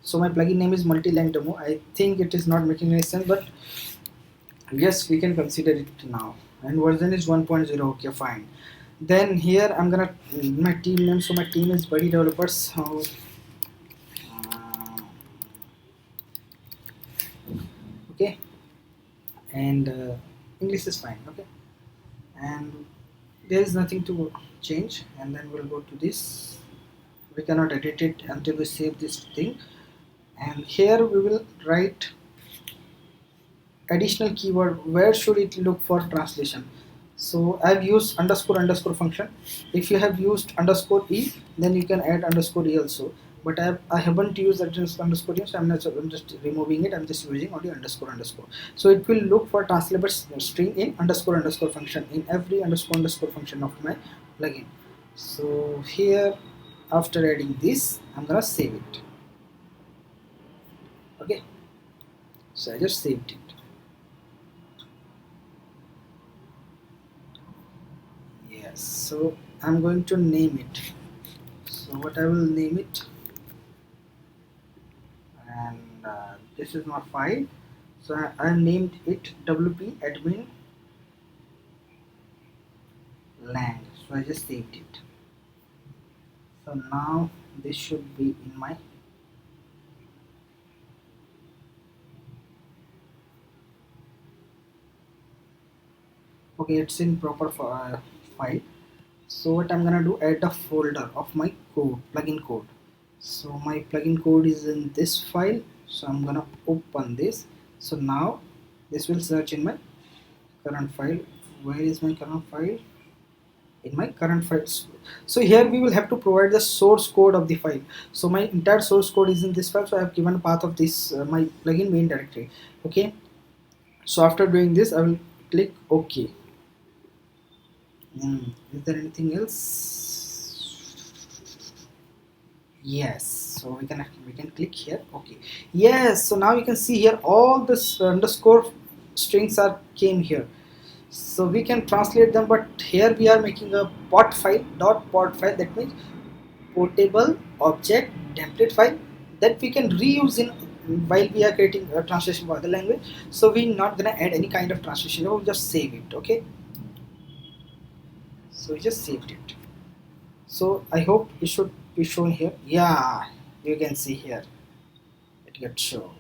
So my plugin name is multi-line demo. I think it is not making any sense, but yes, we can consider it now. And version is 1.0. Okay, fine. Then here I'm gonna my team name. So my team is BuddyDevelopers. So okay, and English is fine. Okay, and there is nothing to change. And then we'll go to this. We cannot edit it until we save this thing. And here we will write additional keyword. Where should it look for translation? So I've used underscore function. If you have used underscore e, then you can add underscore e also, but I haven't used underscore e, so I'm just removing it. I'm just using only underscore. So it will look for translatable string in underscore function, in every underscore function of my plugin. So here, after adding this, I'm gonna save it. Okay, so I just saved it. Yes, so I'm going to name it. So what I will name it, and this is my file. So I named it wp admin lang. So I just saved it. So now this should be in my okay, it's in proper file. So what I'm gonna do, add a folder of my code, plugin code. So my plugin code is in this file, so I'm gonna open this. So now this will search in my current file. Where is my current file? In my current files. So here we will have to provide the source code of the file. So my entire source code is in this file, so I have given a path of this my plugin main directory. Okay, so after doing this, I will click OK. Is there anything else? Yes, so we can click here. Okay, yes, so now you can see here all this underscore strings are came here, so we can translate them. But here we are making a pot file, that means portable object template file, that we can reuse in while we are creating a translation for the language. So we're not gonna add any kind of translation, we'll just save it. Okay, so we just saved it. So I hope it should be shown here. Yeah, you can see here it gets shown.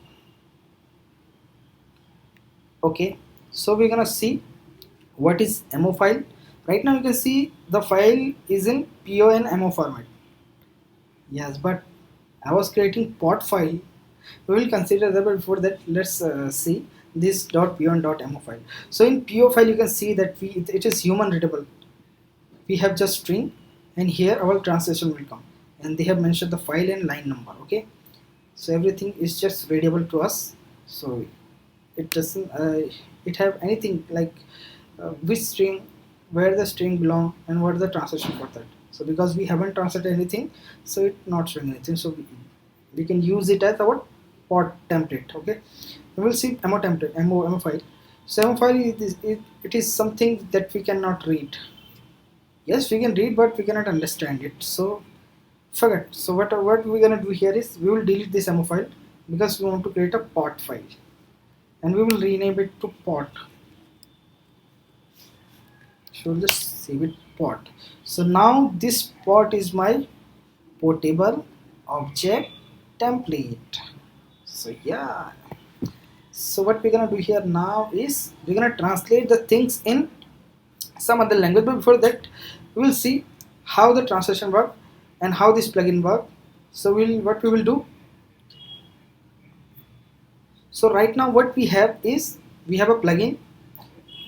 Okay, so we're gonna see what is mo file. Right now you can see the file is in PON-MO format. Yes, but I was creating pot file. We will consider that, but before that, let's see this .pon.mo file. So in PO file, you can see that it is human readable. We have just string, and here our translation will come, and they have mentioned the file and line number. Okay, so everything is just readable to us. So it doesn't it have anything like which string, where the string belong, and what is the translation for that. So because we haven't translated anything, so it's not showing anything. So we can use it as our pot template. Okay, we will see mo template, mo file. So mo file it is something that we cannot read. Yes, we can read, but we cannot understand it. So forget. So what we're gonna do here is we will delete this mo file, because we want to create a pot file, and we will rename it to pot. So we'll just save it pot. So now this pot is my portable object template. So yeah, so what we're gonna do here now is we're gonna translate the things in some other language, but before that we will see how the translation work and how this plugin work. So what we will do, so right now what we have is we have a plugin.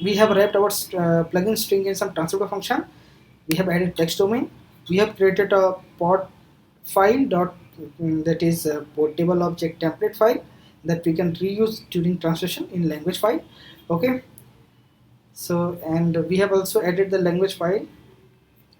We have wrapped our plugin string in some transfer function. We have added text domain. We have created a pot file that is a portable object template file that we can reuse during translation in language file. Okay, so and we have also added the language file.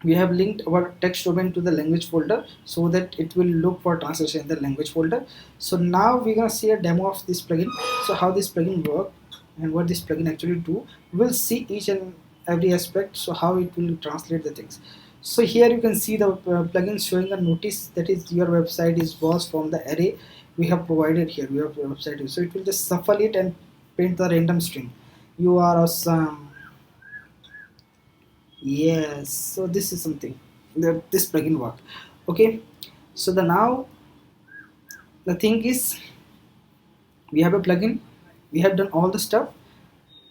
We have linked our text domain to the language folder so that it will look for translation in the language folder. So now we're gonna see a demo of this plugin. So how this plugin work and what this plugin actually do. We'll see each and every aspect. So how it will translate the things. So here you can see the plugin showing a notice that is your website is was from the array we have provided here, we have the website, so it will just shuffle it and print the random string. You are awesome. Yes, so this is something that this plugin work. Okay, so the now the thing is, we have a plugin, we have done all the stuff,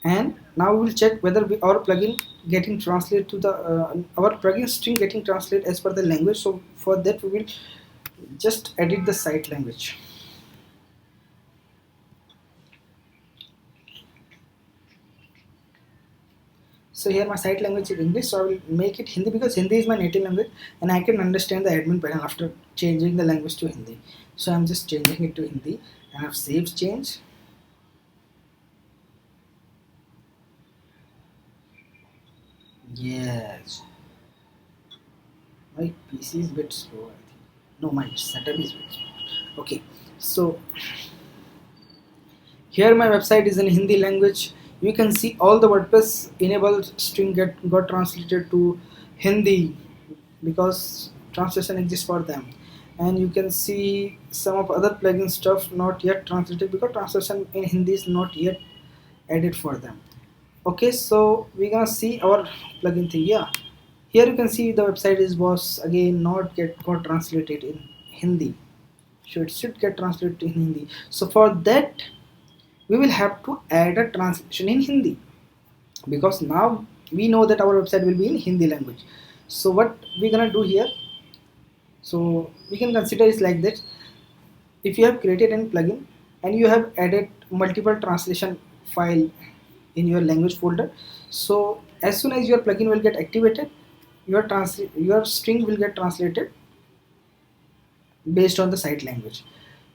and now we will check whether our plugin getting translated to the our plugin string getting translated as per the language. So for that we will just edit the site language. So here my site language is English, so I will make it Hindi because Hindi is my native language and I can understand the admin panel after changing the language to Hindi. So I'm just changing it to Hindi and I've saved change. Yes, my PC is a bit slow, I think. No, my setup is bit slow. Okay, so here my website is in Hindi language. You can see all the WordPress enabled string got translated to Hindi because translation exists for them. And you can see some of other plugin stuff not yet translated because translation in Hindi is not yet added for them. Okay, so we're gonna see our plugin thing. Yeah, here you can see the website is was again not got translated in Hindi. So it should get translated in Hindi. So for that we will have to add a translation in Hindi because now we know that our website will be in Hindi language. So what we're gonna do here, so we can consider it like this. If you have created a plugin and you have added multiple translation file in your language folder, so as soon as your plugin will get activated, your string will get translated based on the site language.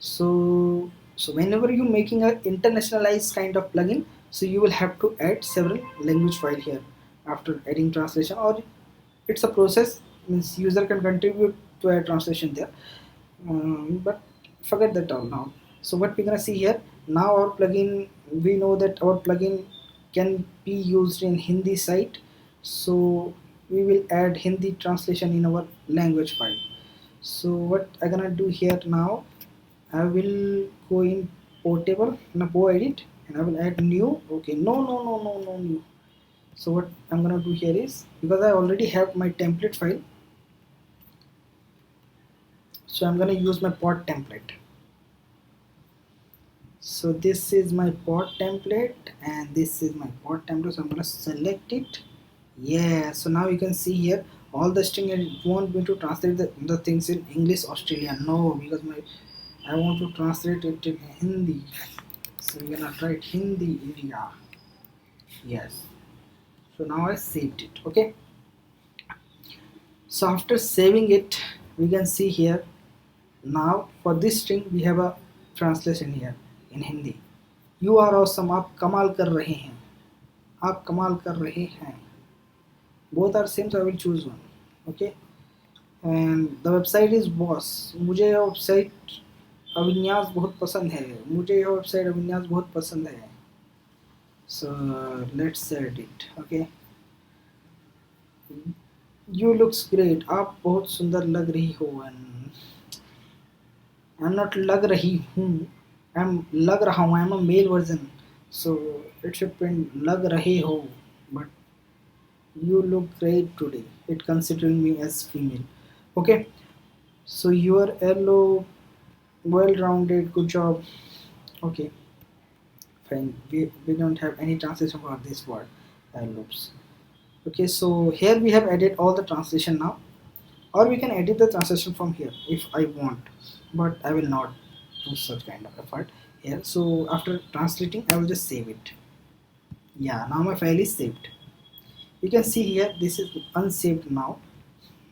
So whenever you're making an internationalized kind of plugin, so you will have to add several language file here after adding translation, or it's a process, means user can contribute to a translation there, but forget that all now. So what we're gonna see here now, our plugin, we know that our plugin can be used in Hindi site, so we will add Hindi translation in our language file. So what I'm gonna do here now, I will go in portable, go edit, and I will add new. Okay, no new. So what I'm gonna do here is, because I already have my template file, so I'm gonna use my pod template. So this is my pod template and this is my pod template, so I'm gonna select it. Yeah, so now you can see here all the string, and it won't me to translate the things in English Australia. No, because I want to translate it in Hindi. So we're gonna write Hindi area. Yes. So now I saved it. Okay. So after saving it, we can see here now for this string we have a translation here in Hindi. You are awesome. आप कमाल कर रहे हैं. आप कमाल कर रहे हैं. Both are same, so I will choose one. Okay. And the website is boss. मुझे यह website अविन्यास बहुत पसंद है. मुझे यह website अविन्यास बहुत पसंद है. So let's add it. Okay. You looks great. आप बहुत सुंदर लग रही हो. And I'm not लग रही हूँ. I'm लग रहा हूँ. I'm a male version. So it should print लग रहे हो. But you look great today. It considering me as female. Okay. So you are yellow, well-rounded. Good job. Okay. Fine. We don't have any translation for this word. Loops. Okay. So here we have added all the translation now, or we can edit the translation from here if I want, but I will not do such kind of effort here. So after translating, I will just save it. Yeah. Now my file is saved. You can see here this is unsaved now,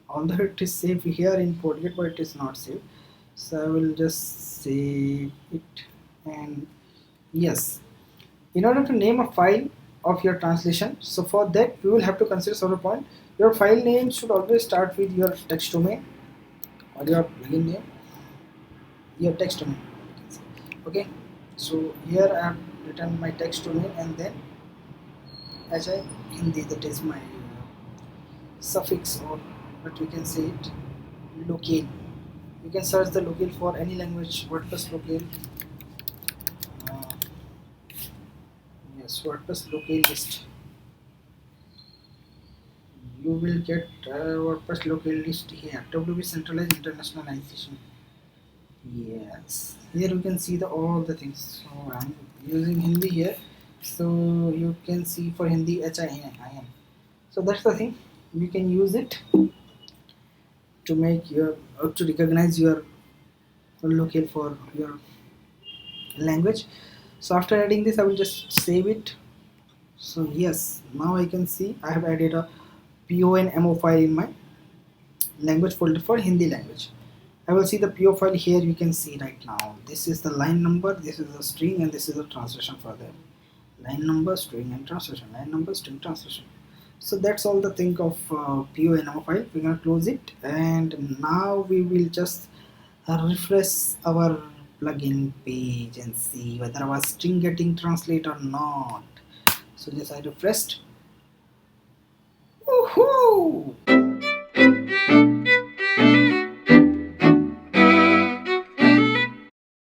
although it is saved here in Portrait, but it is not saved. So I will just save it. And yes, in order to name a file of your translation, so for that we will have to consider several points. Your file name should always start with your text domain or your plugin name, your text domain. Okay, so here I have written my text domain and then as I Hindi, that is my suffix, or what we can say it, locale. You can search the locale for any language. WordPress locale. uh, yes, WordPress locale list. You will get WordPress locale list here. WP centralized internationalization. Yes, here you can see the all the things. So I'm using Hindi here, so you can see for Hindi HIN. So that's the thing. You can use it to make your or to recognize your locale for your language. So after adding this, I will just save it. So yes, now I can see I have added a PONMO file in my language folder for Hindi language. I will see the PO file here. You can see right now. This is the line number, this is the string, and this is the translation for them. Line number, string, and translation. Line number, string, translation. So that's all the thing of PONMO file. We're gonna close it, and now we will just refresh our plugin page and see whether our string getting translated or not. So just I refreshed. Woohoo!